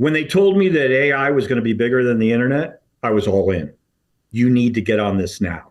When they told me that AI was going to be bigger than the internet, I was all in. You need to get on this now.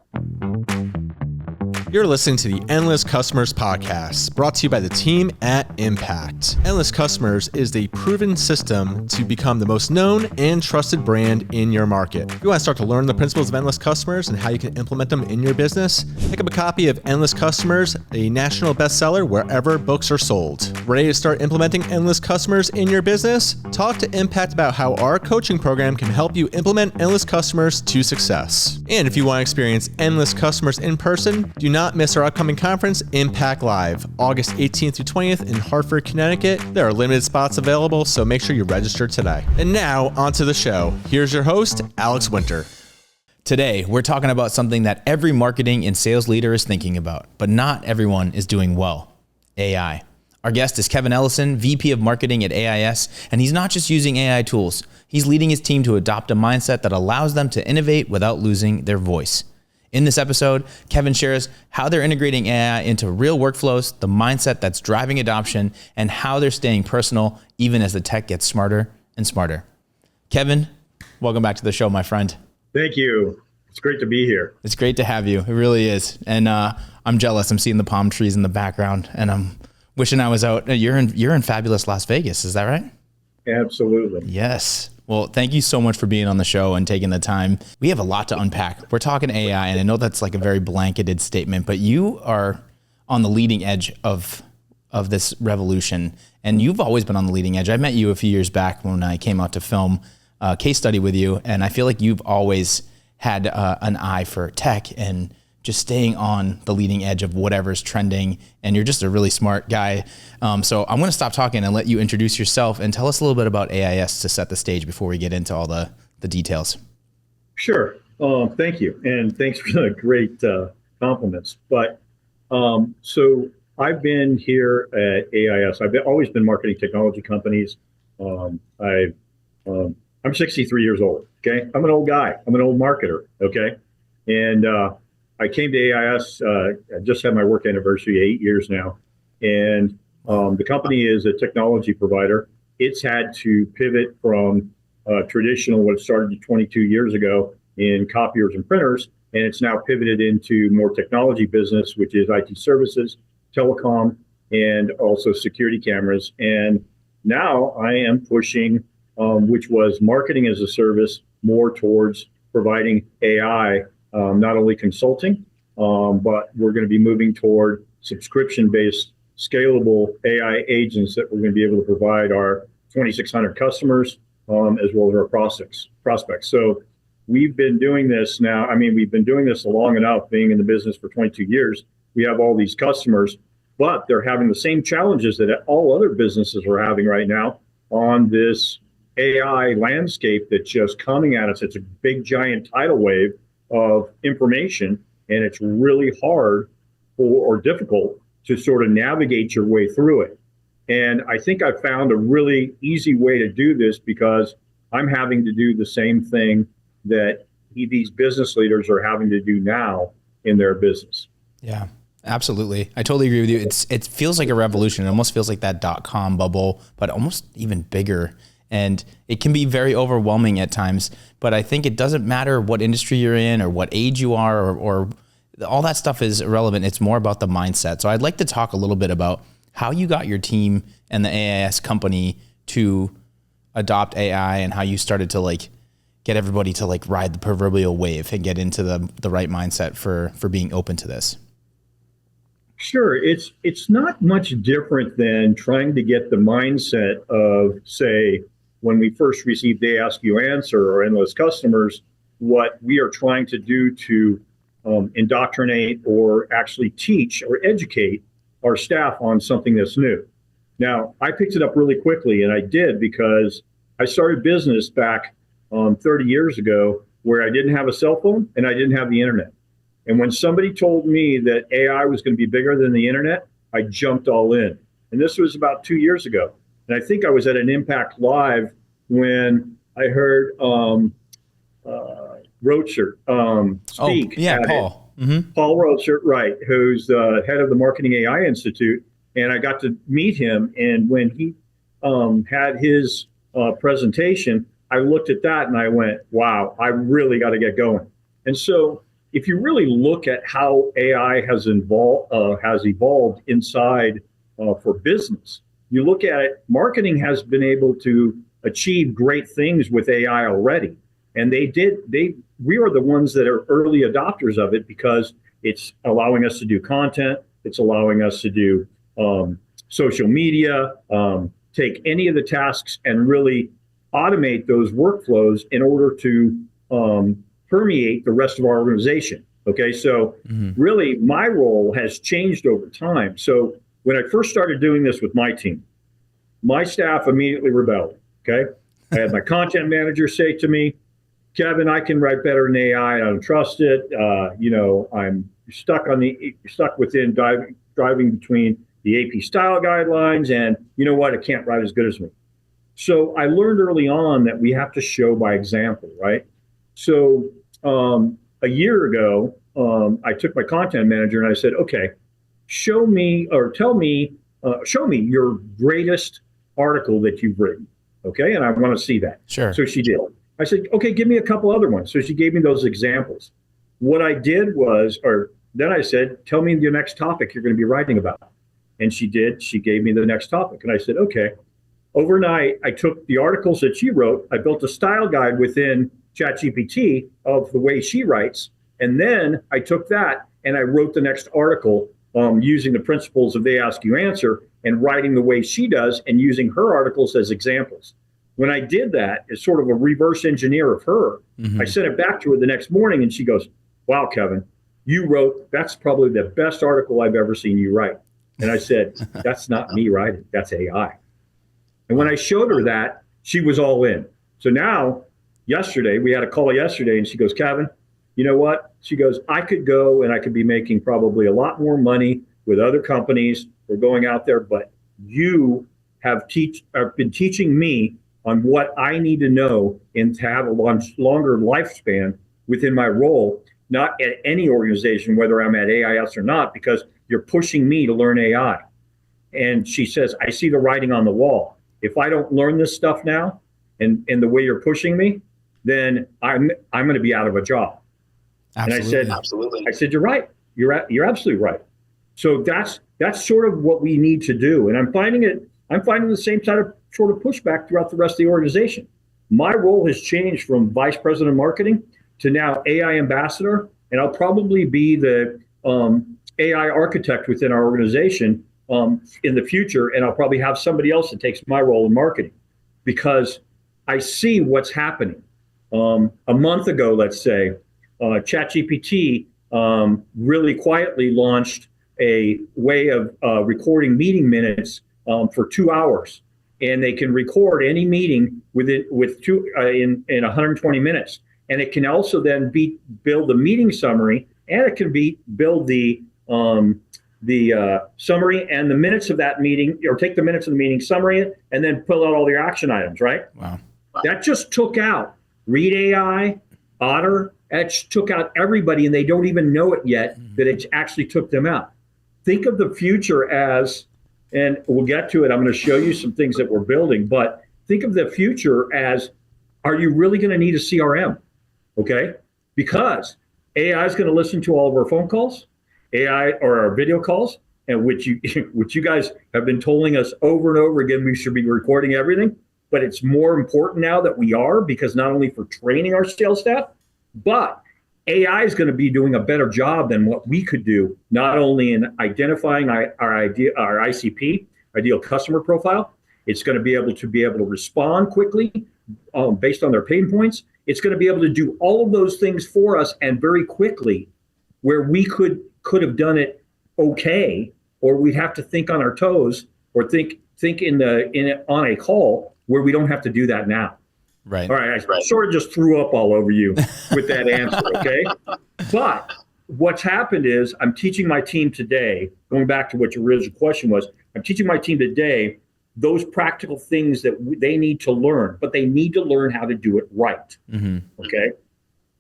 You're listening to the Endless Customers podcast, brought to you by the team at Impact. Endless Customers is the proven system to become the most known and trusted brand in your market. If you want to start to learn the principles of Endless Customers and how you can implement them in your business, pick up a copy of Endless Customers, a national bestseller wherever books are sold. Ready to start implementing Endless Customers in your business? Talk to Impact about how our coaching program can help you implement Endless Customers to success. And if you want to experience Endless Customers in person, do not miss our upcoming conference, Impact Live, August 18th through 20th in Hartford, Connecticut. There are limited spots available, so make sure you register today. And now, onto the show. Here's your host, Alex Winter. Today, we're talking about something that every marketing and sales leader is thinking about, but not everyone is doing well: AI. Our guest is Keven Ellison, VP of Marketing at AIS, and he's not just using AI tools. He's leading his team to adopt a mindset that allows them to innovate without losing their voice. In this episode, Keven shares how they're integrating AI into real workflows, the mindset that's driving adoption, and how they're staying personal even as the tech gets smarter and smarter. Keven, welcome back to the show, my friend. Thank you. It's great to be here. It's great to have you. It really is. And I'm jealous. I'm seeing the palm trees in the background, and I'm wishing I was out. You're in fabulous Las Vegas. Is that right? Absolutely. Yes. Well, thank you so much for being on the show and taking the time. We have a lot to unpack. We're talking AI, and I know that's like a very blanketed statement, but you are on the leading edge of this revolution, and you've always been on the leading edge. I met you a few years back when I came out to film a case study with you, and I feel like you've always had an eye for tech and just staying on the leading edge of whatever's trending, and you're just a really smart guy. So I'm going to stop talking and let you introduce yourself and tell us a little bit about AIS to set the stage before we get into all the details. Sure. Thank you. And thanks for the great compliments. But so I've been here at AIS. I've always been marketing technology companies. I'm 63 years old. Okay. I'm an old guy. I'm an old marketer. Okay. And I came to AIS, I just had my work anniversary, 8 years now. And the company is a technology provider. It's had to pivot from traditional, what started 22 years ago in copiers and printers, and it's now pivoted into more technology business, which is IT services, telecom, and also security cameras. And now I am pushing, which was marketing as a service, more towards providing AI, not only consulting, but we're going to be moving toward subscription-based, scalable AI agents that we're going to be able to provide our 2,600 customers, as well as our prospects. So we've been doing this now. I mean, we've been doing this long enough, being in the business for 22 years. We have all these customers, but they're having the same challenges that all other businesses are having right now on this AI landscape that's just coming at us. It's a big, giant tidal wave of information, and it's really hard or difficult to sort of navigate your way through it. And I think I found a really easy way to do this because I'm having to do the same thing that these business leaders are having to do now in their business. Yeah, absolutely. I totally agree with you. It feels like a revolution. It almost feels like that .com bubble, but almost even bigger. And it can be very overwhelming at times, but I think it doesn't matter what industry you're in or what age you are or all that stuff is irrelevant. It's more about the mindset. So I'd like to talk a little bit about how you got your team and the AIS company to adopt AI and how you started to get everybody to ride the proverbial wave and get into the right mindset for being open to this. Sure. It's not much different than trying to get the mindset of, say, when we first received They Ask You Answer or Endless Customers, what we are trying to do to indoctrinate or actually teach or educate our staff on something that's new. Now, I picked it up really quickly, and I did because I started business back 30 years ago where I didn't have a cell phone and I didn't have the internet. And when somebody told me that AI was going to be bigger than the internet, I jumped all in. And this was about 2 years ago. And I think I was at an Impact Live when I heard Rocher speak. Oh, yeah, Paul. Mm-hmm. Paul Rocher, right, who's the head of the Marketing AI Institute. And I got to meet him. And when he had his presentation, I looked at that and I went, wow, I really got to get going. And so if you really look at how AI has evolved inside for business, you look at it, marketing has been able to achieve great things with AI already. And we are the ones that are early adopters of it because it's allowing us to do content. It's allowing us to do social media, take any of the tasks and really automate those workflows in order to permeate the rest of our organization. Okay, so really my role has changed over time. So when I first started doing this with my team, my staff immediately rebelled. Okay, I had my content manager say to me, Kevin, I can write better than AI. I don't trust it. I'm stuck within driving between the AP style guidelines, and you know what? I can't write as good as me. So I learned early on that we have to show by example, right? So a year ago, I took my content manager and I said, okay, show me your greatest article that you've written. Okay, and I want to see that. Sure. So she did. I said, okay, give me a couple other ones. So she gave me those examples. What I did was, then I said, tell me the next topic you're going to be writing about. And she did. She gave me the next topic. And I said, okay. Overnight, I took the articles that she wrote. I built a style guide within ChatGPT of the way she writes. And then I took that and I wrote the next article using the principles of they ask, you answer, and writing the way she does and using her articles as examples. When I did that, as sort of a reverse engineer of her, I sent it back to her the next morning and she goes, wow, Kevin, that's probably the best article I've ever seen you write. And I said, that's not me writing, that's AI. And when I showed her that, she was all in. So now, we had a call yesterday and she goes, Kevin, you know what? She goes, I could go and I could be making probably a lot more money with other companies. We're going out there, but you have been teaching me on what I need to know and to have a longer lifespan within my role, not at any organization, whether I'm at AIS or not, because you're pushing me to learn AI. And she says, I see the writing on the wall. If I don't learn this stuff now and the way you're pushing me, then I'm going to be out of a job. Absolutely. And I said, you're right. You're absolutely right. So that's sort of what we need to do. And I'm finding the same sort of pushback throughout the rest of the organization. My role has changed from vice president of marketing to now AI ambassador, and I'll probably be the AI architect within our organization in the future, and I'll probably have somebody else that takes my role in marketing because I see what's happening. A month ago, let's say, ChatGPT really quietly launched a way of recording meeting minutes for 2 hours, and they can record any meeting in 120 minutes. And it can also then build the meeting summary, and it can build the summary and the minutes of that meeting, or take the minutes of the meeting, summary it, and then pull out all your action items, right? Wow. That just took out Read AI, Otter, that took out everybody, and they don't even know it yet that it actually took them out. Think of the future as, and we'll get to it, I'm going to show you some things that we're building, but think of the future as, are you really going to need a CRM? Okay? Because AI is going to listen to all of our phone calls, AI or our video calls, and which you guys have been telling us over and over again, we should be recording everything. But it's more important now that we are, because not only for training our sales staff, but AI is going to be doing a better job than what we could do, not only in identifying our ICP, ideal customer profile. It's going to be able to respond quickly based on their pain points. It's going to be able to do all of those things for us and very quickly, where we could have done it okay, or we'd have to think on our toes, or think on a call, where we don't have to do that now. Right. All right. I sort of just threw up all over you with that answer. Okay. But what's happened is I'm teaching my team today, going back to what your original question was, I'm teaching my team today those practical things that they need to learn, but they need to learn how to do it right. Mm-hmm. Okay.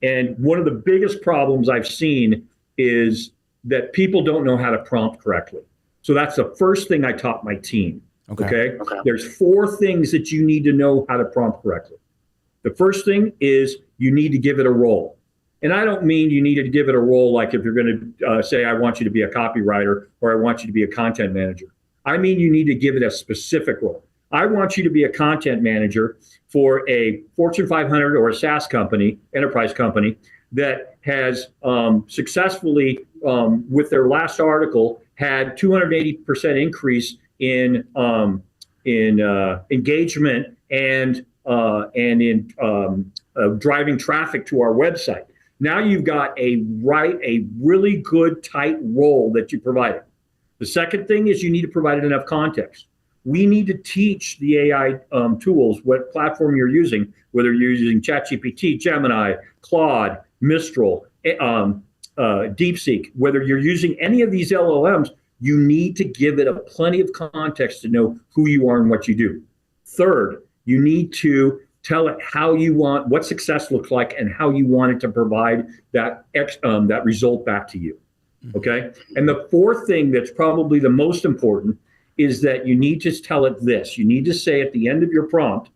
And one of the biggest problems I've seen is that people don't know how to prompt correctly. So that's the first thing I taught my team. Okay. There's 4 things that you need to know how to prompt correctly. The first thing is you need to give it a role. And I don't mean you need to give it a role like if you're going to say, I want you to be a copywriter or I want you to be a content manager. I mean, you need to give it a specific role. I want you to be a content manager for a Fortune 500 or a SaaS company, enterprise company, that has successfully, with their last article, had 280% increase in engagement and in driving traffic to our website. Now you've got a really good tight role that you provided. The second thing is you need to provide enough context. We need to teach the AI tools what platform you're using, whether you're using ChatGPT, Gemini, Claude, Mistral, DeepSeek, whether you're using any of these LLMs, you need to give it plenty of context to know who you are and what you do. Third, you need to tell it how you want, what success looks like, and how you want it to provide that result back to you. Okay. And the fourth thing that's probably the most important is that you need to tell it this. You need to say at the end of your prompt,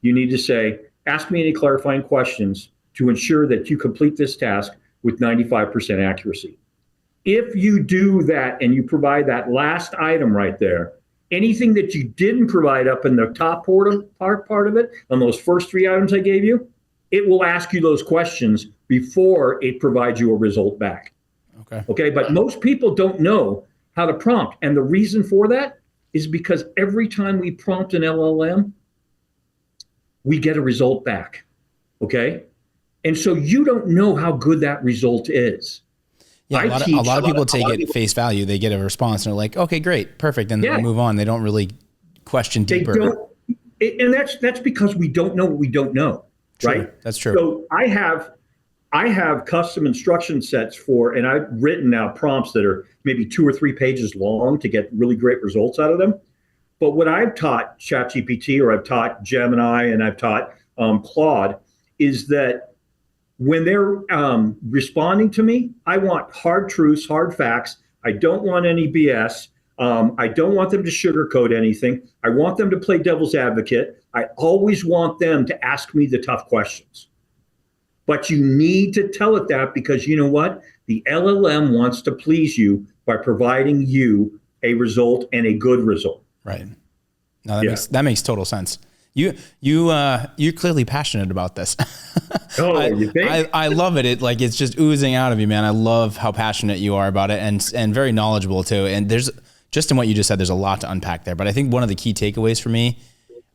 you need to say, ask me any clarifying questions to ensure that you complete this task with 95% accuracy. If you do that and you provide that last item right there, anything that you didn't provide up in the top part of it, on those first 3 items I gave you, it will ask you those questions before it provides you a result back. Okay. But most people don't know how to prompt. And the reason for that is because every time we prompt an LLM, we get a result back. Okay. And so you don't know how good that result is. Yeah, a lot of people take it at face value. They get a response and they're like, okay, great, perfect. And then they move on. They don't really question deeper. And that's because we don't know what we don't know. True. Right? That's true. So I have custom instruction sets and I've written now prompts that are maybe 2 or 3 pages long to get really great results out of them. But what I've taught ChatGPT, or I've taught Gemini, and I've taught Claude, is that when they're responding to me, I want hard truths, hard facts. I don't want any BS. I don't want them to sugarcoat anything. I want them to play devil's advocate. I always want them to ask me the tough questions. But you need to tell it that, because you know what? The LLM wants to please you by providing you a result, and a good result. Right. No, that makes total sense. You're clearly passionate about this. Oh, you think? I love it. It's just oozing out of you, man. I love how passionate you are about it, and very knowledgeable too. And there's, just in what you just said, there's a lot to unpack there. But I think one of the key takeaways for me,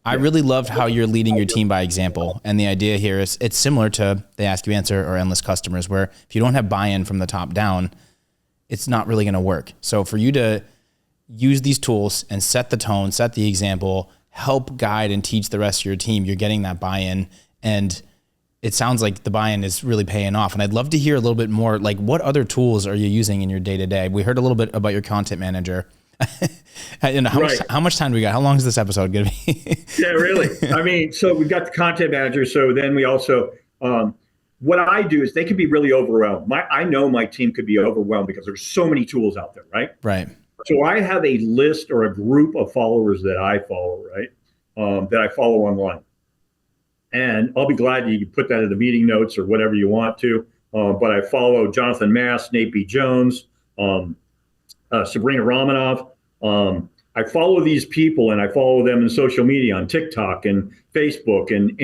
I really loved how you're leading your team by example. And the idea here is it's similar to the Ask You Answer or Endless Customers, where if you don't have buy-in from the top down, it's not really going to work. So for you to use these tools and set the tone, set the example, help guide and teach the rest of your team, you're getting that buy-in. And it sounds like the buy-in is really paying off. And I'd love to hear a little bit more, like, what other tools are you using in your day-to-day? We heard a little bit about your content manager. How much time do we got? How long is this episode going to be? Yeah, really. I mean, so we've got the content manager. So then we also, what I do is they can be really overwhelmed. I know my team could be overwhelmed because there's so many tools out there, right? Right. So I have a list or a group of followers that I follow, right? That I follow online. And I'll be glad you put that in the meeting notes or whatever you want to. But I follow Jonathan Mass, Nate B. Jones, Sabrina Romanov. I follow these people, and I follow them in social media on TikTok and Facebook and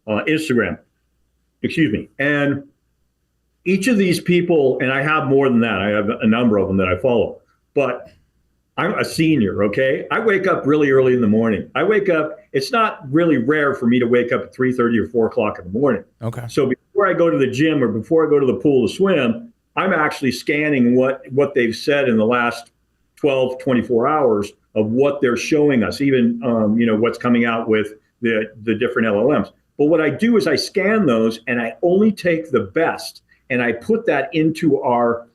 Instagram. Excuse me. And each of these people, and I have more than that. I have a number of them that I follow. But I'm a senior, okay? I wake up really early in the morning. It's not really rare for me to wake up at 3:30 or 4 o'clock in the morning. Okay. So before I go to the gym or before I go to the pool to swim, I'm actually scanning what they've said in the last 12, 24 hours of what they're showing us, even what's coming out with the different LLMs. But what I do is I scan those, and I only take the best, and I put that into our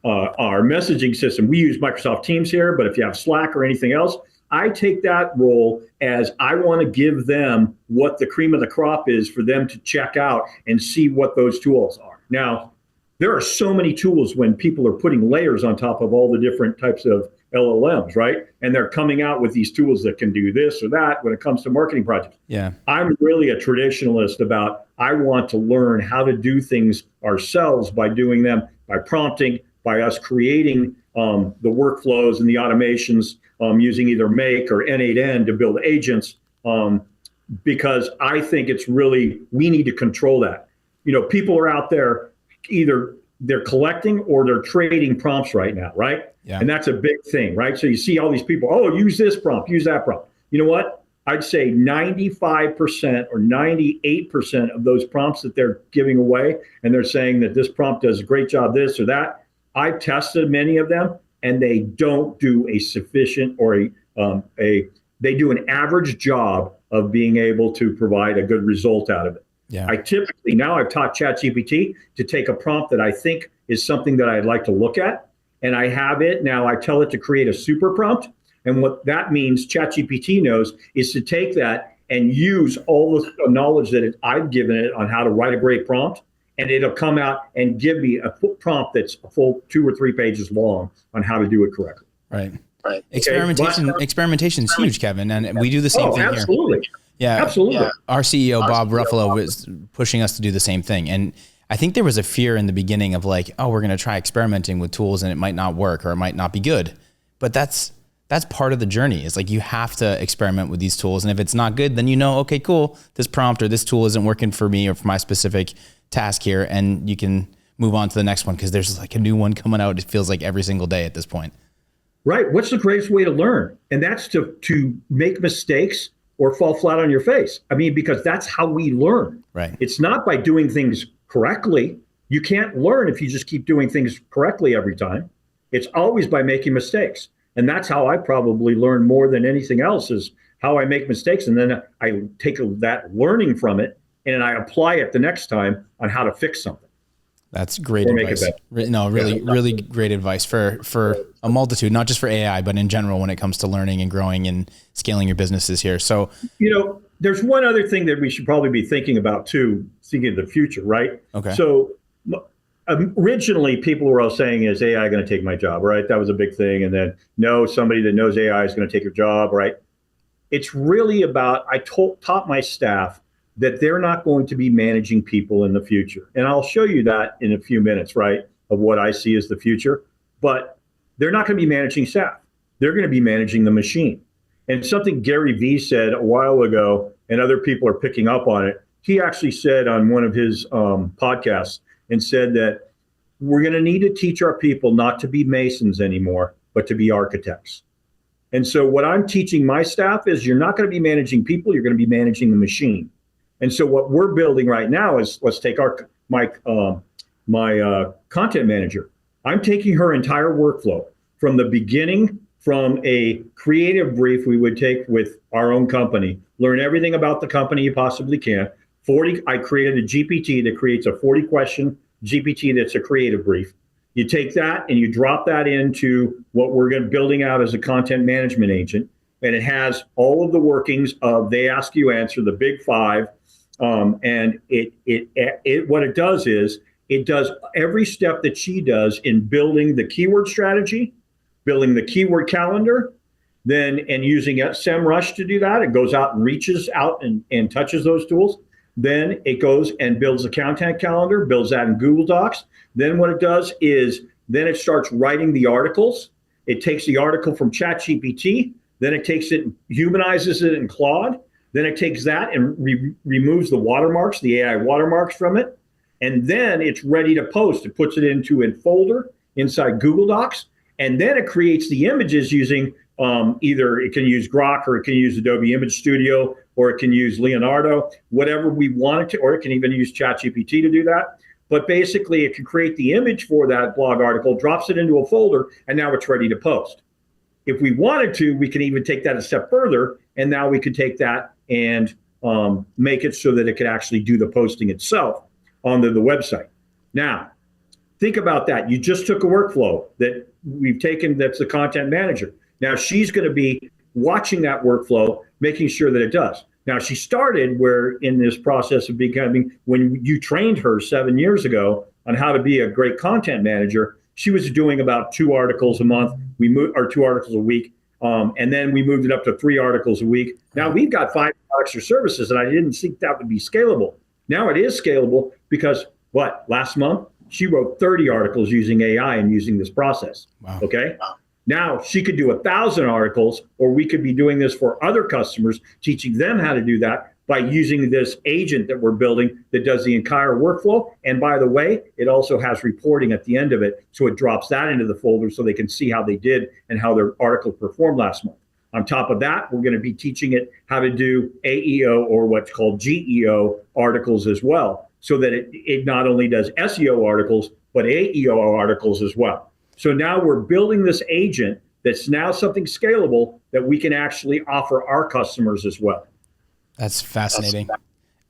messaging system. We use Microsoft Teams here, but if you have Slack or anything else, I take that role as I want to give them what the cream of the crop is for them to check out and see what those tools are. Now, there are so many tools when people are putting layers on top of all the different types of LLMs, right? And they're coming out with these tools that can do this or that when it comes to marketing projects. Yeah. I'm really a traditionalist about, I want to learn how to do things ourselves by doing them, by prompting, by us creating the workflows and the automations using either Make or N8N to build agents, because I think it's really, we need to control that. People are out there, either they're collecting or they're trading prompts right now, right? Yeah. And that's a big thing, right? So you see all these people, oh, use this prompt, use that prompt. You know what? I'd say 95% or 98% of those prompts that they're giving away, and they're saying that this prompt does a great job, this or that, I've tested many of them, and they don't do a sufficient or they do an average job of being able to provide a good result out of it. Yeah. Now I've taught ChatGPT to take a prompt that I think is something that I'd like to look at, and I have it. Now I tell it to create a super prompt. And what that means, ChatGPT knows, is to take that and use all the knowledge that I've given it on how to write a great prompt, and it'll come out and give me a prompt that's a full 2 or 3 pages long on how to do it correctly. Right. Experimentation is huge, Kevin, and we do the same thing absolutely. Here. Yeah, absolutely. Yeah. Our CEO, Bob Ruffalo, was pushing us to do the same thing. And I think there was a fear in the beginning of like, oh, we're going to try experimenting with tools and it might not work or it might not be good. But that's part of the journey. It's like you have to experiment with these tools. And if it's not good, then okay, cool. This prompt or this tool isn't working for me or for my specific task here. And you can move on to the next one because there's like a new one coming out. It feels like every single day at this point. Right. What's the greatest way to learn? And that's to make mistakes or fall flat on your face. I mean, because that's how we learn. Right. It's not by doing things correctly. You can't learn if you just keep doing things correctly every time. It's always by making mistakes. And that's how I probably learn more than anything else, is how I make mistakes. And then I take that learning from it and I apply it the next time on how to fix something. That's great advice. Really great advice for a multitude, not just for AI, but in general when it comes to learning and growing and scaling your businesses here. So, there's one other thing that we should probably be thinking about too, thinking of the future, right? Okay. So originally people were all saying, is AI going to take my job, right? That was a big thing. And then, no, somebody that knows AI is going to take your job, right? It's really about, I taught my staff that they're not going to be managing people in the future. And I'll show you that in a few minutes, right, of what I see as the future. But they're not going to be managing staff. They're going to be managing the machine. And something Gary Vee said a while ago, and other people are picking up on it, he actually said on one of his podcasts and said that we're going to need to teach our people not to be masons anymore, but to be architects. And so what I'm teaching my staff is you're not going to be managing people, you're going to be managing the machine. And so what we're building right now is, let's take my content manager. I'm taking her entire workflow from the beginning, from a creative brief we would take with our own company, learn everything about the company you possibly can. I created a GPT that creates a 40-question GPT that's a creative brief. You take that and you drop that into what we're going to building out as a content management agent. And it has all of the workings of they ask you answer, the big five. And what it does is it does every step that she does in building the keyword strategy, building the keyword calendar, and using SEMrush to do that. It goes out and reaches out and touches those tools. Then it goes and builds a content calendar, builds that in Google Docs. Then what it does is then it starts writing the articles. It takes the article from ChatGPT, then it takes it, humanizes it in Claude. Then it takes that and removes the watermarks, the AI watermarks from it. And then it's ready to post. It puts it into a folder inside Google Docs. And then it creates the images using either it can use Grok or it can use Adobe Image Studio or it can use Leonardo, whatever we want it to, or it can even use ChatGPT to do that. But basically it can create the image for that blog article, drops it into a folder, and now it's ready to post. If we wanted to, we can even take that a step further, and now we could take that and make it so that it could actually do the posting itself onto the website. Now, think about that. You just took a workflow that we've taken that's the content manager. Now she's going to be watching that workflow, making sure that it does. Now she started where in this process of becoming, when you trained her 7 years ago on how to be a great content manager, she was doing about 2 articles a month. We moved, or 2 articles a week. And then we moved it up to 3 articles a week. Now we've got 5 products or services, and I didn't think that would be scalable. Now it is scalable because last month she wrote 30 articles using AI and using this process. Wow. Okay. Now she could do 1,000 articles, or we could be doing this for other customers, teaching them how to do that by using this agent that we're building that does the entire workflow. And by the way, it also has reporting at the end of it. So it drops that into the folder so they can see how they did and how their article performed last month. On top of that, we're going to be teaching it how to do AEO, or what's called GEO articles as well, so that it not only does SEO articles, but AEO articles as well. So now we're building this agent that's now something scalable that we can actually offer our customers as well. That's fascinating.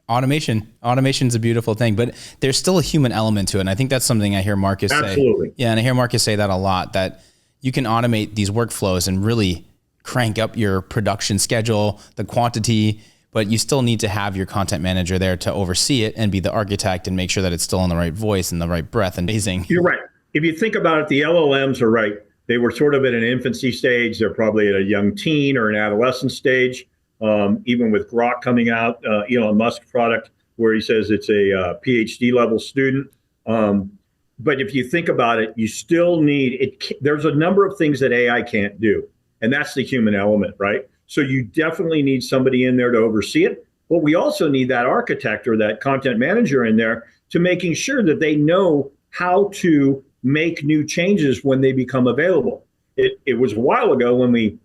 Automation's a beautiful thing, but there's still a human element to it. And I think that's something I hear Marcus say. Absolutely. Yeah, and I hear Marcus say that a lot, that you can automate these workflows and really crank up your production schedule, the quantity, but you still need to have your content manager there to oversee it and be the architect and make sure that it's still in the right voice and the right breath and pacing. You're right. If you think about it, the LLMs are right. They were sort of at an infancy stage. They're probably at a young teen or an adolescent stage. Even with Grok coming out, Elon Musk product, where he says it's a PhD level student. But if you think about it, you still need it. There's a number of things that AI can't do, and that's the human element, right? So you definitely need somebody in there to oversee it. But we also need that architect or that content manager in there to making sure that they know how to make new changes when they become available. It was a while ago when we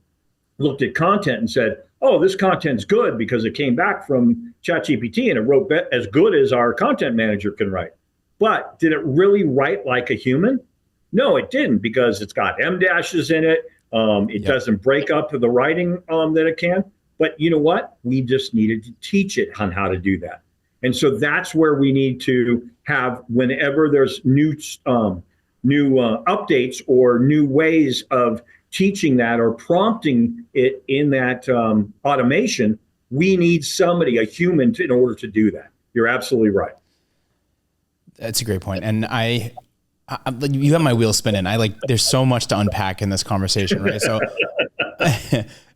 looked at content and said, oh, this content's good because it came back from ChatGPT and it wrote as good as our content manager can write. But did it really write like a human? No, it didn't, because it's got M dashes in it. It doesn't break up the writing that it can. But you know what? We just needed to teach it on how to do that. And so that's where we need to have, whenever there's new updates or new ways of teaching that or prompting it in that automation, we need somebody, a human, in order to do that. You're absolutely right. That's a great point. And you have my wheels spinning. There's so much to unpack in this conversation, right? So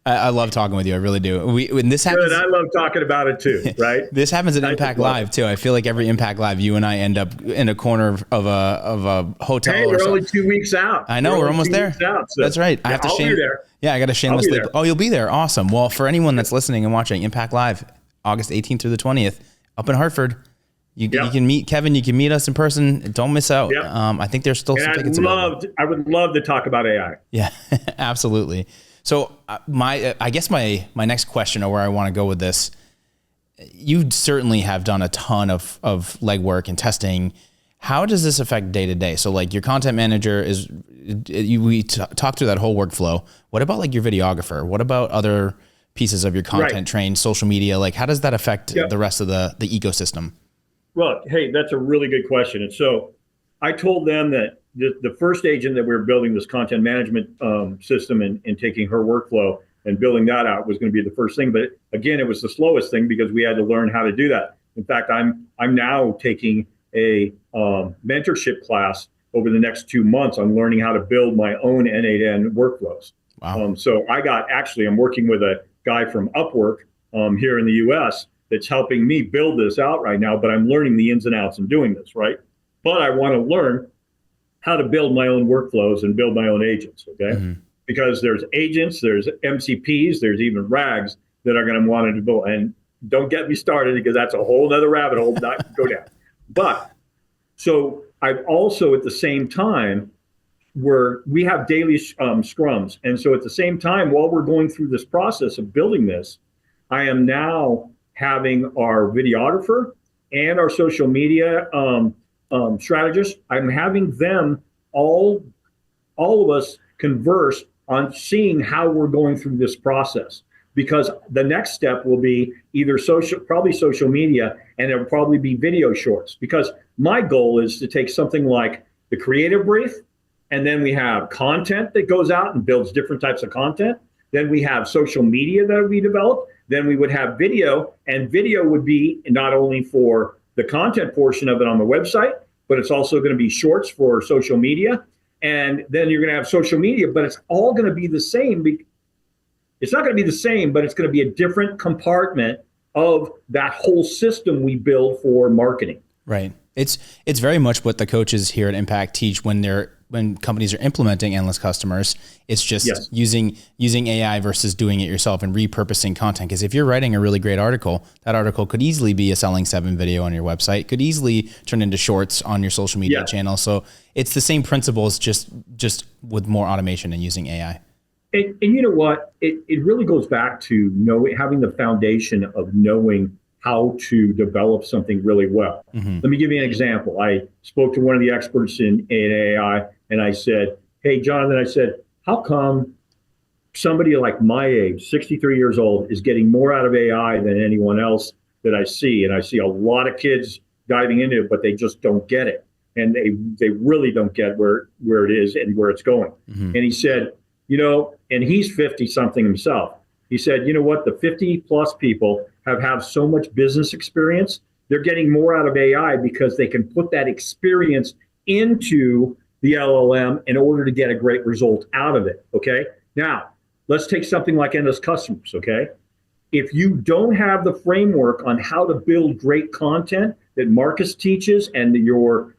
I love talking with you. I really do. When this happens, good. I love talking about it too, right? This happens at Impact Live too. I feel like every Impact Live, you and I end up in a corner of a hotel. Hey, we're only 2 weeks out. I know, we're almost there. Out, so that's right. I have to I'll be there. Yeah, I got a shameless leap. Oh, you'll be there. Awesome. Well, for anyone that's listening and watching, Impact Live, August 18th through the 20th, up in Hartford. You can meet Keven. You can meet us in person. Don't miss out. Yep. I think there's still some tickets available. I would love to talk about AI. Yeah, absolutely. So I guess my next question, or where I want to go with this, you certainly have done a ton of legwork and testing. How does this affect day to day? So like your content manager we talked through that whole workflow. What about like your videographer? What about other pieces of your content train, social media? Like how does that affect the rest of the ecosystem? Well, hey, that's a really good question. And so I told them that the first agent that we were building, this content management system and taking her workflow and building that out, was going to be the first thing. But again, it was the slowest thing because we had to learn how to do that. In fact, I'm now taking a mentorship class over the next 2 months on learning how to build my own N8N workflows. Wow. So I'm working with a guy from Upwork here in the US that's helping me build this out right now, but I'm learning the ins and outs and doing this, right? But I want to learn how to build my own workflows and build my own agents, okay? Mm-hmm. Because there's agents, there's MCPs, there's even RAGs that are going to want to build. And don't get me started, because that's a whole nother rabbit hole not to go down. But so I've also at the same time, we have daily scrums. And so at the same time, while we're going through this process of building this, I am now having our videographer and our social media strategist, I'm having them all of us converse on seeing how we're going through this process. Because the next step will be probably social media, and it'll probably be video shorts. Because my goal is to take something like the creative brief, and then we have content that goes out and builds different types of content. Then we have social media that we develop. Then we would have video, and video would be not only for the content portion of it on the website, but it's also going to be shorts for social media. And then you're going to have social media, but it's all going to be the same. It's not going to be the same, but it's going to be a different compartment of that whole system we build for marketing. Right. It's very much what the coaches here at Impact teach when companies are implementing endless customers. It's just using AI versus doing it yourself and repurposing content. Because if you're writing a really great article, that article could easily be a Selling 7 video on your website, could easily turn into shorts on your social media channel. So it's the same principles, just with more automation and using AI. And you know what? It really goes back to having the foundation of knowing how to develop something really well. Let me give you an example. I spoke to one of the experts in AI, and I said, hey, Jonathan, I said, how come somebody like my age, 63 years old, is getting more out of AI than anyone else that I see? And I see a lot of kids diving into it, but they just don't get it. And they really don't get where it is and where it's going. And he said, and he's 50 something himself. He said, you know what? The 50 plus people have so much business experience. They're getting more out of AI because they can put that experience into the LLM in order to get a great result out of it. Okay. Now, let's take something like endless customers. Okay. If you don't have the framework on how to build great content that Marcus teaches and your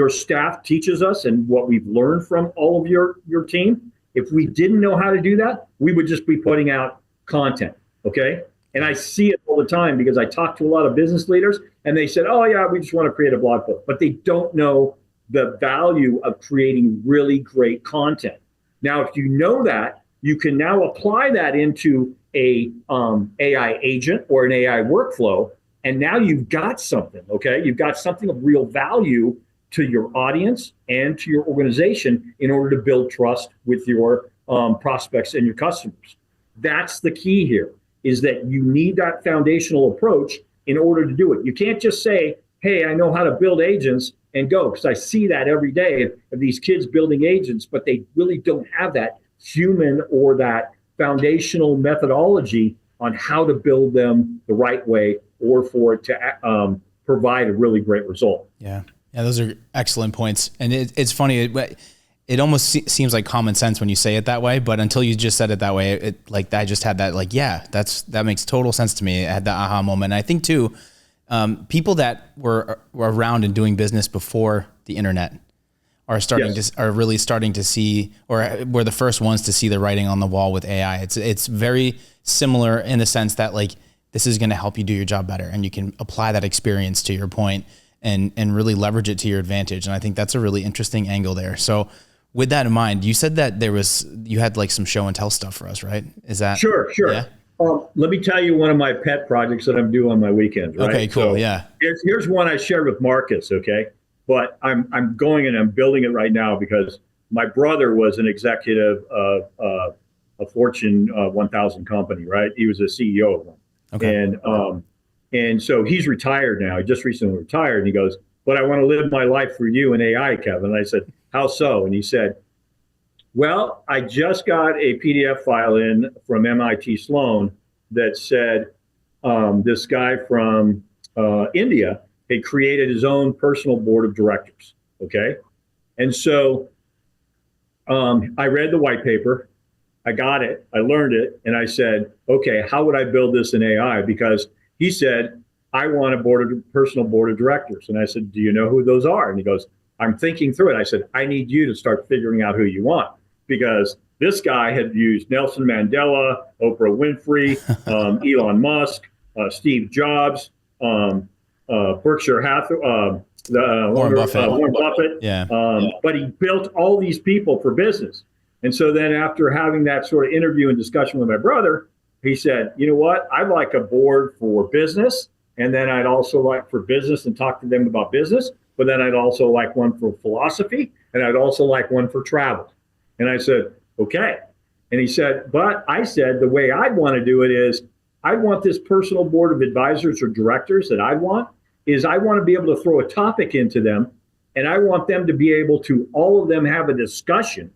staff teaches us and what we've learned from all of your team, if we didn't know how to do that, we would just be putting out content. Okay. And I see it all the time because I talk to a lot of business leaders and they said, oh yeah, we just want to create a blog post, but they don't know the value of creating really great content. Now, if you know that, you can now apply that into a AI agent or an AI workflow. And now you've got something, okay? You've got something of real value to your audience and to your organization in order to build trust with your prospects and your customers. That's the key here, is that you need that foundational approach in order to do it. You can't just say, hey, I know how to build agents and go, because I see that every day of these kids building agents, but they really don't have that human or that foundational methodology on how to build them the right way or for it to provide a really great result. Yeah, those are excellent points. And it's funny, it almost seems like common sense when you say it that way, but until you just said it that way, I just had that that makes total sense to me. I had the aha moment. And I think too, people that were around and doing business before the internet are really starting to see, or were the first ones to see the writing on the wall with AI. It's very similar in the sense that this is going to help you do your job better, and you can apply that experience to your point and really leverage it to your advantage. And I think that's a really interesting angle there. So with that in mind, you said that you had some show and tell stuff for us, right? Is that sure? Yeah. Let me tell you one of my pet projects that I'm doing on my weekends. Right? Okay, cool. So here's one I shared with Marcus. Okay, but I'm going and I'm building it right now because my brother was an executive of a Fortune 1000 company. Right, he was a CEO of one. Okay. And so he's retired now. He just recently retired, and he goes, "But I want to live my life for you in AI, Kevin." And I said, "How so?" And he said, well, I just got a PDF file in from MIT Sloan that said this guy from India had created his own personal board of directors. Okay. And so I read the white paper, I got it, I learned it, and I said, okay, how would I build this in AI? Because he said, I want a personal board of directors. And I said, do you know who those are? And he goes, I'm thinking through it. I said, I need you to start figuring out who you want. Because this guy had used Nelson Mandela, Oprah Winfrey, Elon Musk, Steve Jobs, Berkshire Hathaway, Warren Buffett. Yeah. But he built all these people for business. And so then after having that sort of interview and discussion with my brother, he said, you know what? I'd like a board for business. And then I'd also like for business and talk to them about business. But then I'd also like one for philosophy. And I'd also like one for travel. And I said, okay. And he said, but I said, the way I'd want to do it is I want this personal board of advisors or directors that I want to be able to throw a topic into them. And I want them to be able to, all of them have a discussion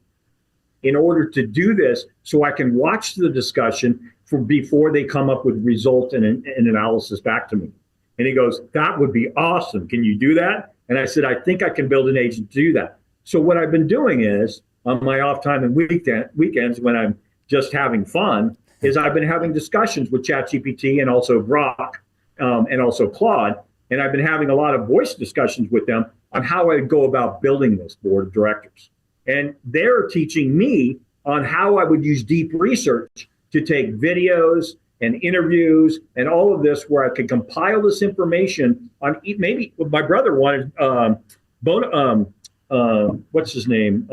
in order to do this so I can watch the discussion before they come up with result and analysis back to me. And he goes, that would be awesome. Can you do that? And I said, I think I can build an agent to do that. So what I've been doing is on my off time and weekends when I'm just having fun is I've been having discussions with ChatGPT and also Grok and also Claude. And I've been having a lot of voice discussions with them on how I go about building this board of directors. And they're teaching me on how I would use deep research to take videos and interviews and all of this where I could compile this information on maybe my brother wanted what's his name?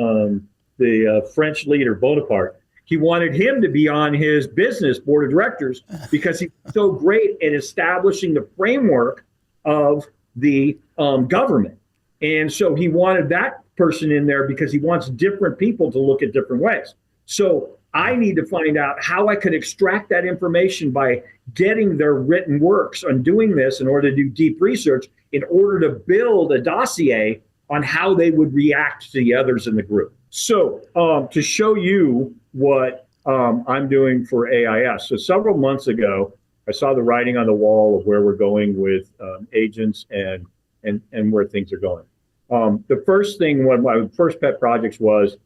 The French leader, Bonaparte. He wanted him to be on his business board of directors because he's so great at establishing the framework of the government. And so he wanted that person in there because he wants different people to look at different ways. So I need to find out how I could extract that information by getting their written works on doing this in order to do deep research, in order to build a dossier on how they would react to the others in the group. So to show you what I'm doing for AIS. So several months ago, I saw the writing on the wall of where we're going with agents and where things are going. The first thing, one of my first pet projects was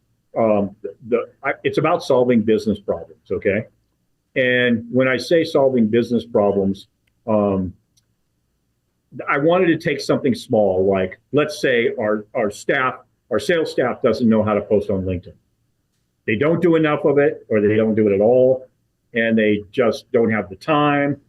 it's about solving business problems, okay? And when I say solving business problems, I wanted to take something small, like let's say our sales staff doesn't know how to post on LinkedIn. They don't do enough of it, or they don't do it at all, and they just don't have the time.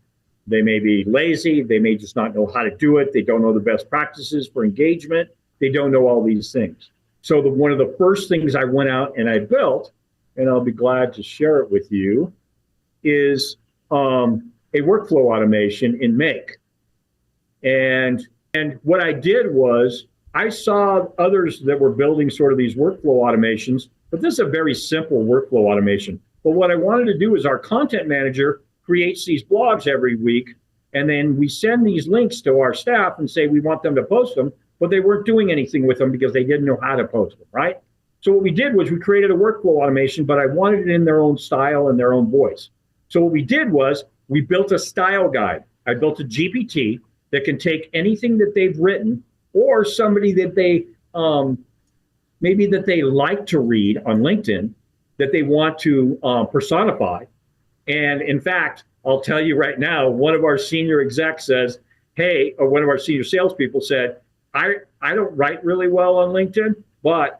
They may be lazy. They may just not know how to do it. They don't know the best practices for engagement. They don't know all these things. So one of the first things I went out and I built, and I'll be glad to share it with you, is a workflow automation in Make. And what I did was I saw others that were building sort of these workflow automations, but this is a very simple workflow automation. But what I wanted to do is our content manager creates these blogs every week, and then we send these links to our staff and say we want them to post them, but they weren't doing anything with them because they didn't know how to post them, right? So what we did was we created a workflow automation, but I wanted it in their own style and their own voice. So what we did was we built a style guide. I built a GPT that can take anything that they've written or somebody that they maybe that they like to read on LinkedIn that they want to personify. And in fact, I'll tell you right now, one of our senior execs says, hey, or one of our senior salespeople said, I don't write really well on LinkedIn,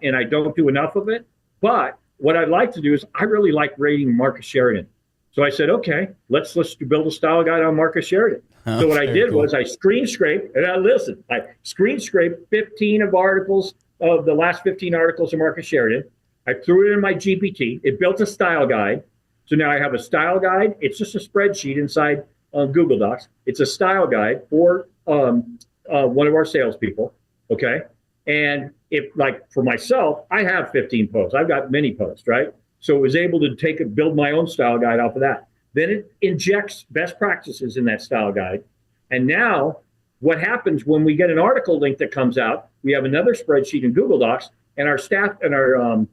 and I don't do enough of it. But what I'd like to do is I really like reading Marcus Sheridan. So I said, okay, let's build a style guide on Marcus Sheridan. So what I did was I screen scraped, and I screen scraped 15 of articles of the last 15 articles of Marcus Sheridan. I threw it in my GPT. It built a style guide. So now I have a style guide. It's just a spreadsheet inside Google Docs. It's a style guide for one of our salespeople, okay? And if, like, for myself, I have 15 posts. I've got many posts, right? So it was able to build my own style guide off of that. Then it injects best practices in that style guide. And now what happens when we get an article link that comes out, we have another spreadsheet in Google Docs, and our staff and our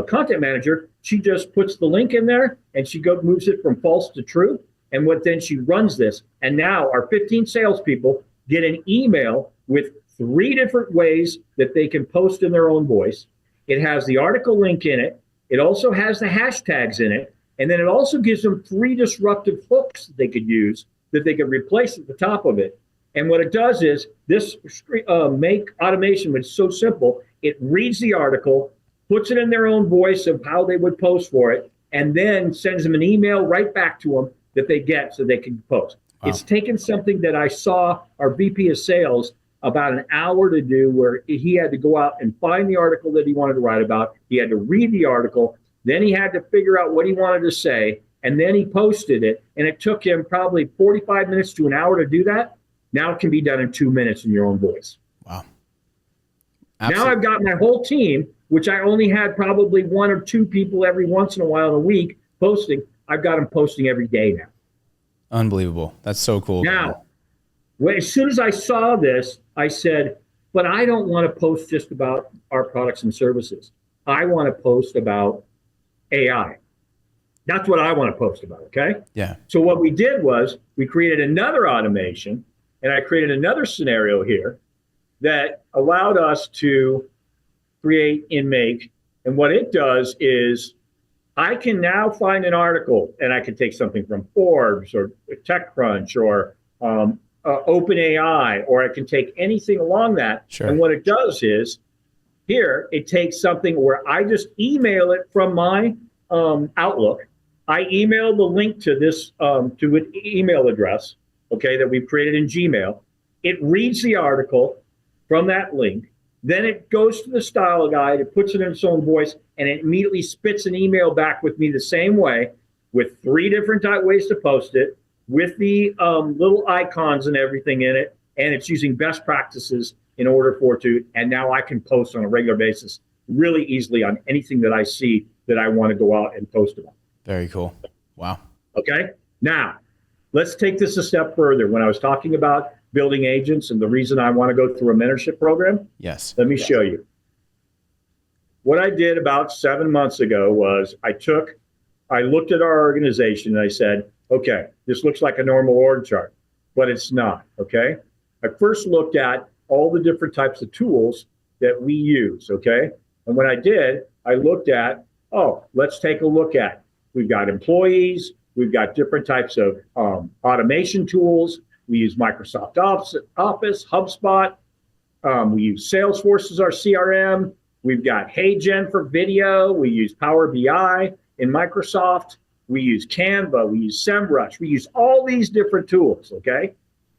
content manager, she just puts the link in there and she moves it from false to true. And then she runs this. And now our 15 salespeople get an email with 3 different ways that they can post in their own voice. It has the article link in it. It also has the hashtags in it. And then it also gives them 3 disruptive hooks that they could use that they could replace at the top of it. And what it does is this Make automation was so simple. It reads the article, puts it in their own voice of how they would post for it, and then sends them an email right back to them that they get so they can post. Wow. It's taken something that I saw our VP of sales about an hour to do, where he had to go out and find the article that he wanted to write about. He had to read the article. Then he had to figure out what he wanted to say, and then he posted it. And it took him probably 45 minutes to an hour to do that. Now it can be done in 2 minutes in your own voice. Wow. Absolutely. Now I've got my whole team, which I only had probably 1 or 2 people every once in a while in a week posting. I've got them posting every day now. Unbelievable. That's so cool. Now, as soon as I saw this, I said, but I don't want to post just about our products and services. I want to post about AI. That's what I want to post about, okay? Yeah. So what we did was we created another automation, and I created another scenario here that allowed us to create, and make. And what it does is I can now find an article, and I can take something from Forbes or TechCrunch or OpenAI, or I can take anything along that. Sure. And what it does is, here, it takes something where I just email it from my Outlook. I email the link to this, to an email address, okay, that we've created in Gmail. It reads the article from that link. Then it goes to the style guide, it puts it in its own voice, and it immediately spits an email back with me the same way, with 3 different ways to post it, with the little icons and everything in it, and it's using best practices in order for it to, and now I can post on a regular basis really easily on anything that I see that I want to go out and post about. Very cool. Wow. Okay, now let's take this a step further. When I was talking about building agents and the reason I want to go through a mentorship program, Yes. let me show you. What I did about 7 months ago was I looked at our organization and I said, okay, this looks like a normal org chart, but it's not, okay? I first looked at all the different types of tools that we use, okay? And when I did, I looked at, let's take a look at, we've got employees, we've got different types of automation tools. We use Microsoft Office, HubSpot. We use Salesforce as our CRM. We've got HeyGen for video. We use Power BI in Microsoft. We use Canva. We use SEMrush. We use all these different tools, okay?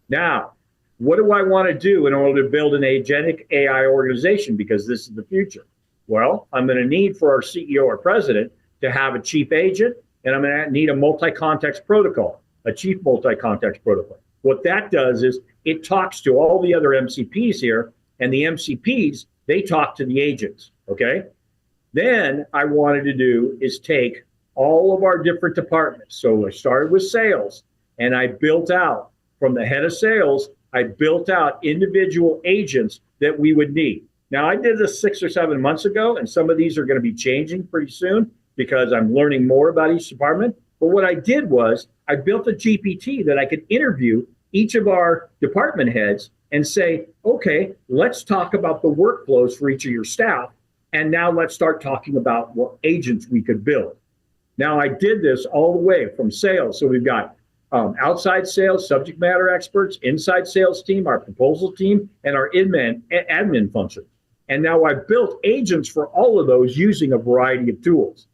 Now, what do I want to do in order to build an agentic AI organization? Because this is the future. Well, I'm going to need for our CEO or president to have a chief agent, and I'm going to need a multi-context protocol, a chief multi-context protocol. What that does is it talks to all the other MCPs here, and the MCPs, they talk to the agents, okay? Then I wanted to do is take all of our different departments. So I started with sales, and I built out from the head of sales, I built out individual agents that we would need. Now, I did this 6 or 7 months ago, and some of these are going to be changing pretty soon because I'm learning more about each department. But what I did was I built a GPT that I could interview each of our department heads and say, okay, let's talk about the workflows for each of your staff. And now let's start talking about what agents we could build. Now, I did this all the way from sales. So we've got outside sales, subject matter experts, inside sales team, our proposal team, and our admin function. And now I've built agents for all of those using a variety of tools.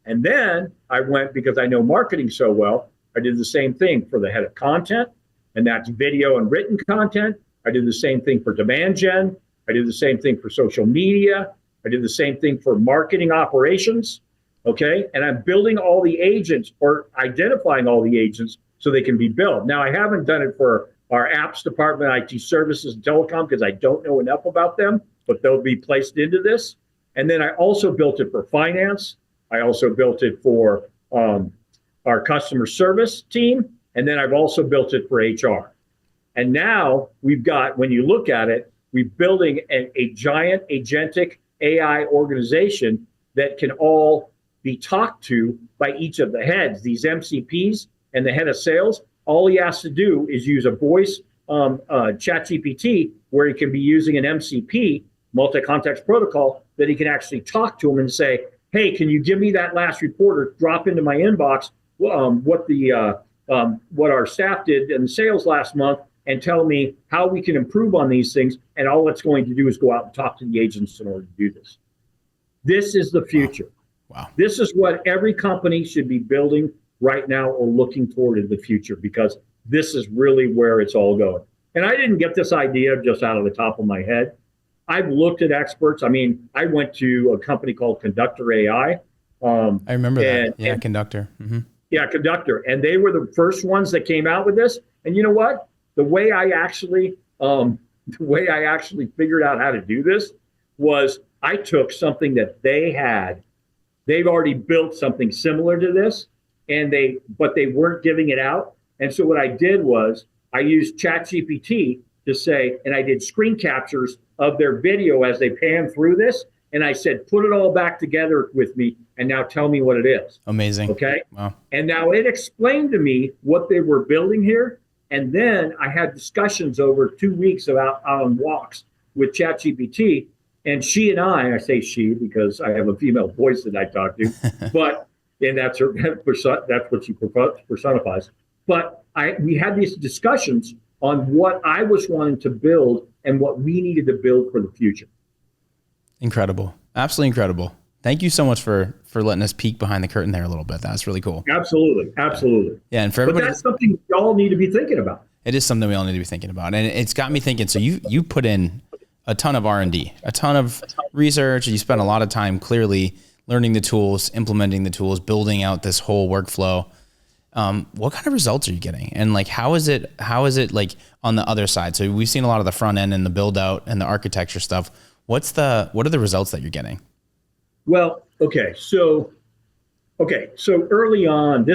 And then I went, because I know marketing so well, I did the same thing for the head of content, and that's video and written content. I did the same thing for demand gen. I did the same thing for social media. I did the same thing for marketing operations, okay? And I'm building all the agents or identifying all the agents so they can be built. Now, I haven't done it for our apps department, IT services, and telecom, because I don't know enough about them, but they'll be placed into this. And then I also built it for finance. I also built it for our customer service team. And then I've also built it for HR. And now we've got, when you look at it, we're building a giant agentic AI organization that can all be talked to by each of the heads, these MCPs and the head of sales. All he has to do is use a voice chat GPT where he can be using an MCP, multi-context protocol, that he can actually talk to him and say, hey, can you give me that last report or drop into my inbox what our staff did in sales last month and tell me how we can improve on these things. And all it's going to do is go out and talk to the agents in order to do this. This is the future. Wow. This is what every company should be building right now or looking toward in the future, because this is really where it's all going. And I didn't get this idea just out of the top of my head. I've looked at experts. I mean, I went to a company called Conductor AI. I remember that. Yeah, Conductor. Mm-hmm. Yeah, Conductor. And they were the first ones that came out with this. And you know what? The way I actually figured out how to do this was I took something that they had. They've already built something similar to this, but they weren't giving it out. And so what I did was I used ChatGPT to say, and I did screen captures of their video as they pan through this. And I said, put it all back together with me and now tell me what it is. Amazing. Okay. Wow. And now it explained to me what they were building here. And then I had discussions over 2 weeks on walks with ChatGPT And she and I say she because I have a female voice that I talk to, but and that's what she personifies. But we had these discussions on what I was wanting to build and what we needed to build for the future. Incredible. Absolutely incredible. Thank you so much for letting us peek behind the curtain there a little bit. That's really cool. Absolutely. Yeah, and for everybody, but that's something we all need to be thinking about. It is something we all need to be thinking about, and it's got me thinking. So you put in a ton of R&D, a ton of research. You spent a lot of time clearly learning the tools, implementing the tools, building out this whole workflow. What kind of results are you getting? And like, how is it like on the other side? So we've seen a lot of the front end and the build out and the architecture stuff. What are the results that you're getting? Well, okay. So early on,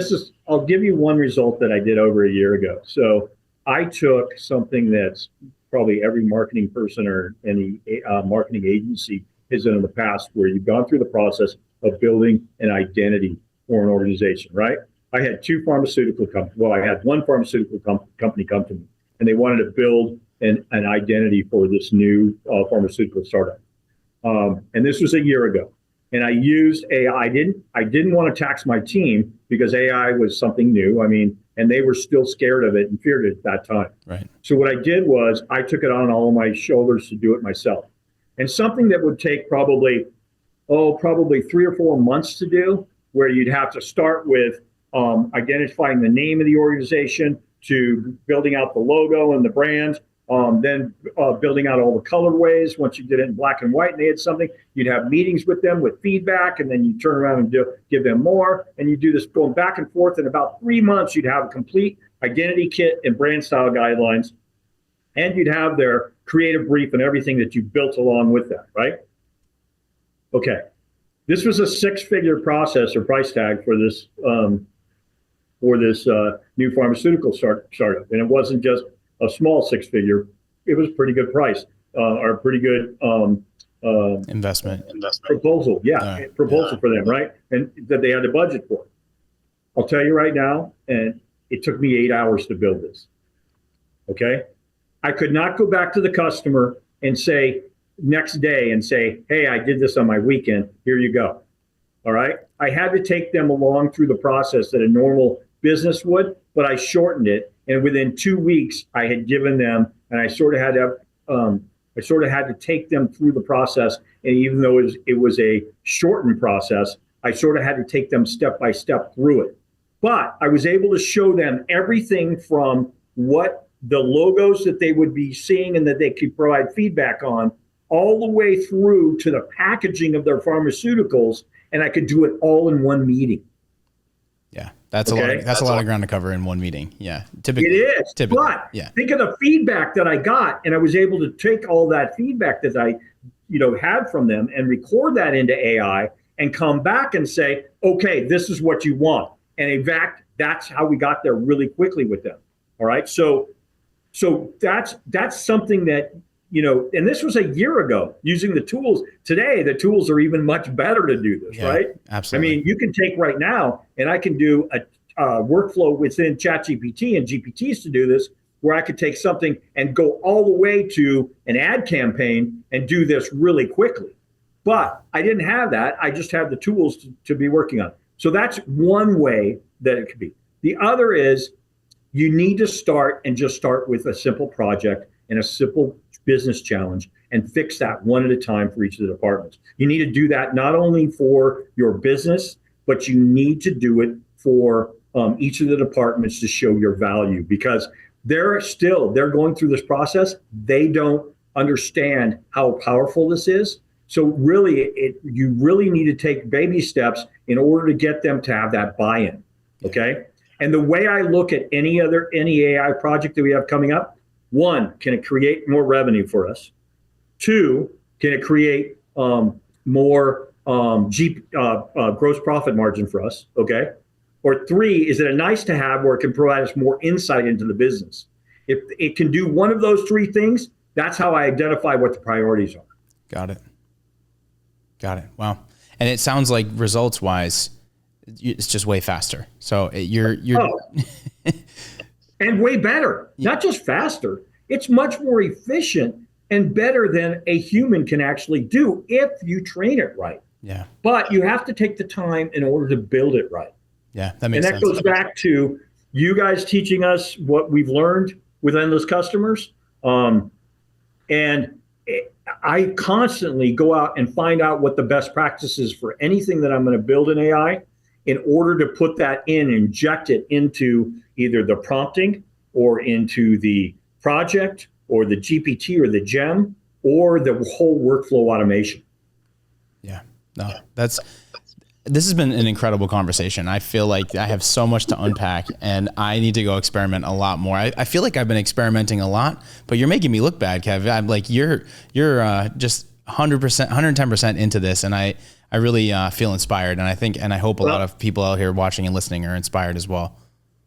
I'll give you one result that I did over a year ago. So I took something that's probably every marketing person or any marketing agency has done in the past, where you've gone through the process of building an identity for an organization, right? I had two pharmaceutical companies. Well, I had one pharmaceutical company come to me, and they wanted to build an identity for this new pharmaceutical startup. And this was a year ago. And I used AI. I didn't want to tax my team because AI was something new. I mean, and they were still scared of it and feared it at that time. Right. So what I did was I took it on all my shoulders to do it myself. And something that would take probably 3 or 4 months to do, where you'd have to start with identifying the name of the organization, to building out the logo and the brand, then building out all the colorways. Once you did it in black and white and they had something, you'd have meetings with them with feedback, and then you turn around and give them more. And you do this going back and forth. In about 3 months, you'd have a complete identity kit and brand style guidelines. And you'd have their creative brief and everything that you built along with that, right? Okay. This was a 6-figure process or price tag for this new pharmaceutical startup. And it wasn't just a small 6-figure. It was a pretty good price, or a pretty good investment proposal. Yeah, proposal for them, right? And that they had the budget for. I'll tell you right now, and it took me 8 hours to build this. Okay? I could not go back to the customer and say next day and say, hey, I did this on my weekend. Here you go. All right? I had to take them along through the process that a normal business would, but I shortened it. And within 2 weeks, I had given them, and I sort of had to take them through the process. And even though it was a shortened process, I sort of had to take them step by step through it. But I was able to show them everything from what the logos that they would be seeing and that they could provide feedback on, all the way through to the packaging of their pharmaceuticals. And I could do it all in one meeting. Yeah, that's a lot of ground to cover in one meeting. Yeah, typically. It is. Typically, but yeah. Think of the feedback that I got, and I was able to take all that feedback that I, had from them and record that into AI and come back and say, okay, this is what you want. And in fact, that's how we got there really quickly with them. All right. So that's something that, and this was a year ago using the tools. Today, the tools are even much better to do this, right? Absolutely. I mean, you can take right now, and I can do a workflow within ChatGPT and GPTs to do this, where I could take something and go all the way to an ad campaign and do this really quickly. But I didn't have that. I just have the tools to be working on. So that's one way that it could be. The other is you need to start with a simple project and a simple business challenge and fix that one at a time for each of the departments. You need to do that not only for your business, but you need to do it for each of the departments to show your value, because they're going through this process. They don't understand how powerful this is. So really, you really need to take baby steps in order to get them to have that buy-in. Okay. And the way I look at any AI project that we have coming up, 1, can it create more revenue for us? 2, can it create more gross profit margin for us? Okay. Or 3, is it a nice to have where it can provide us more insight into the business? If it can do one of those 3 things, that's how I identify what the priorities are. Got it. Wow. And it sounds like results wise, it's just way faster. So you're and way better, not just faster. It's much more efficient and better than a human can actually do if you train it right. Yeah. But you have to take the time in order to build it right. Yeah, that makes sense. sense. And that goes back to you guys teaching us what we've learned with Endless Customers. I constantly go out and find out what the best practice is for anything that I'm going to build in AI in order to put that inject it into either the prompting or into the project or the GPT or the gem or the whole workflow automation. Yeah, no, this has been an incredible conversation. I feel like I have so much to unpack and I need to go experiment a lot more. I feel like I've been experimenting a lot, but you're making me look bad, Kev. I'm like, you're just 100%, 110% into this. And I really feel inspired. And I hope a lot of people out here watching and listening are inspired as well.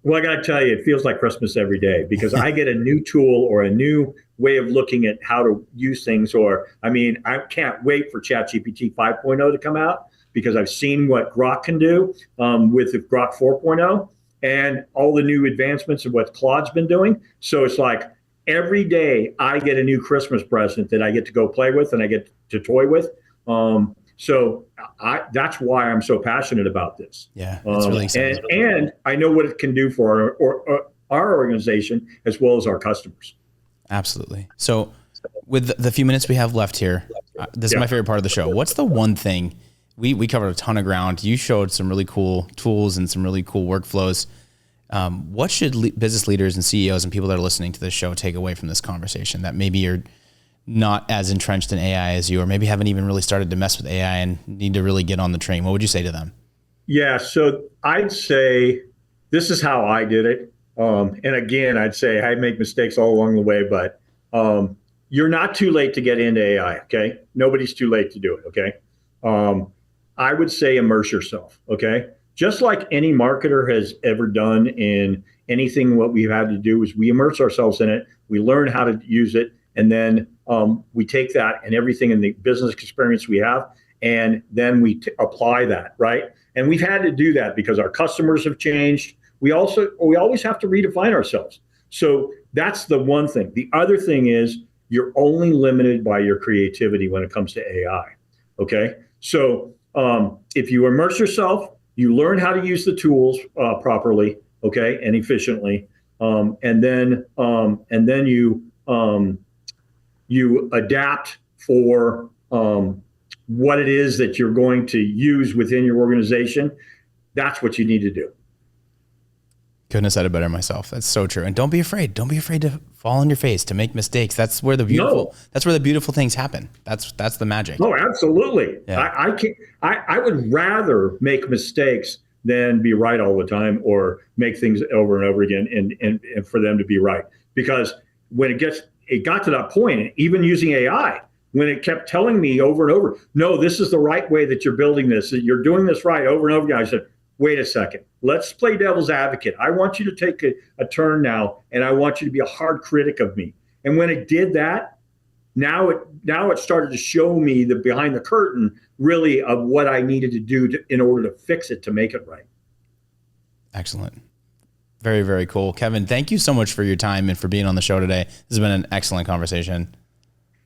Well, I got to tell you, it feels like Christmas every day because I get a new tool or a new way of looking at how to use things. I can't wait for ChatGPT 5.0 to come out because I've seen what Grok can do with the Grok 4.0 and all the new advancements of what Claude's been doing. So it's like every day I get a new Christmas present that I get to go play with and I get to toy with. So that's why I'm so passionate about this. Yeah, it's really exciting. And I know what it can do for our organization as well as our customers. Absolutely. So with the few minutes we have left here, this is my favorite part of the show. What's the one thing we covered a ton of ground. You showed some really cool tools and some really cool workflows. What should business leaders and CEOs and people that are listening to this show take away from this conversation that maybe you're not as entrenched in AI as you, or maybe haven't even really started to mess with AI and need to really get on the train? What would you say to them? Yeah, so I'd say this is how I did it. And again, I'd say I make mistakes all along the way, but you're not too late to get into AI, okay? Nobody's too late to do it, okay? I would say immerse yourself, okay? Just like any marketer has ever done in anything, what we've had to do is we immerse ourselves in it, we learn how to use it, and then we take that and everything in the business experience we have, and then we apply that, right? And we've had to do that because our customers have changed. We always have to redefine ourselves. So that's the one thing. The other thing is you're only limited by your creativity when it comes to AI, okay? So if you immerse yourself, you learn how to use the tools properly, okay, and efficiently, and then you adapt for what it is that you're going to use within your organization. That's what you need to do. Couldn't have said it better myself. That's so true. And don't be afraid. Don't be afraid to fall on your face, to make mistakes. That's where the beautiful things happen. That's the magic. No, absolutely. Yeah. I would rather make mistakes than be right all the time or make things over and over again and for them to be right. Because when it got to that point, even using AI, when it kept telling me over and over, no, this is the right way that you're building this, that you're doing this right over and over again, I said, wait a second, let's play devil's advocate. I want you to take a turn now, and I want you to be a hard critic of me. And when it did that, now it started to show me the behind the curtain really of what I needed to do in order to fix it, to make it right. Excellent. Very, very cool. Keven, thank you so much for your time and for being on the show today. This has been an excellent conversation.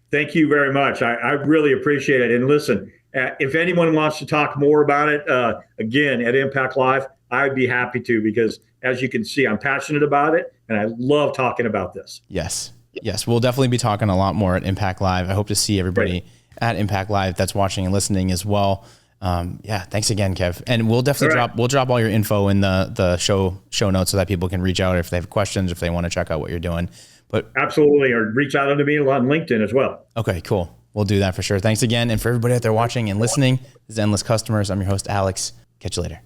Thank you very much. I really appreciate it. And listen, if anyone wants to talk more about it, again, at Impact Live, I'd be happy to, because as you can see, I'm passionate about it and I love talking about this. Yes. We'll definitely be talking a lot more at Impact Live. I hope to see everybody at Impact Live that's watching and listening as well. Thanks again, Kev. And we'll definitely drop all your info in the show notes so that people can reach out if they have questions, if they want to check out what you're doing. But absolutely, or reach out to me on LinkedIn as well. Okay, cool. We'll do that for sure. Thanks again. And for everybody out there watching and listening, this is Endless Customers. I'm your host, Alex. Catch you later.